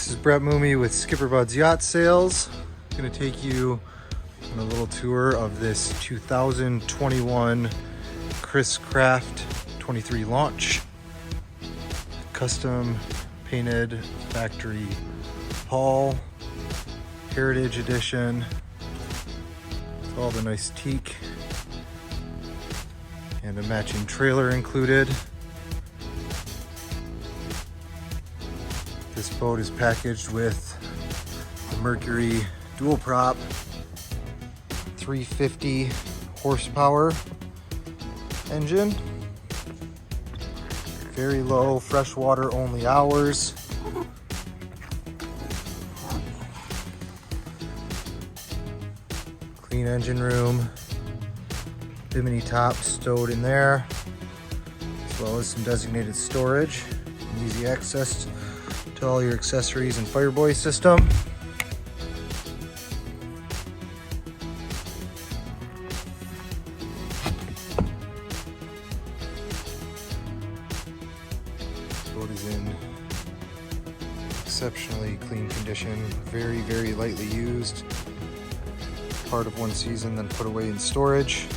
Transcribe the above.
This is Brett Moomey with SkipperBud's Yacht Sales. I'm going to take you on a little tour of this 2021 Chris Craft 23 launch. Custom painted factory hull, Heritage Edition, with all the nice teak and a matching trailer included. This boat is packaged with the Mercury dual prop 350 horsepower engine, very low freshwater only hours, clean engine room, bimini top stowed in there, as well as some designated storage and easy access to all your accessories and firebuoy system. Boat is in exceptionally clean condition, very lightly used, part of one season then put away in storage.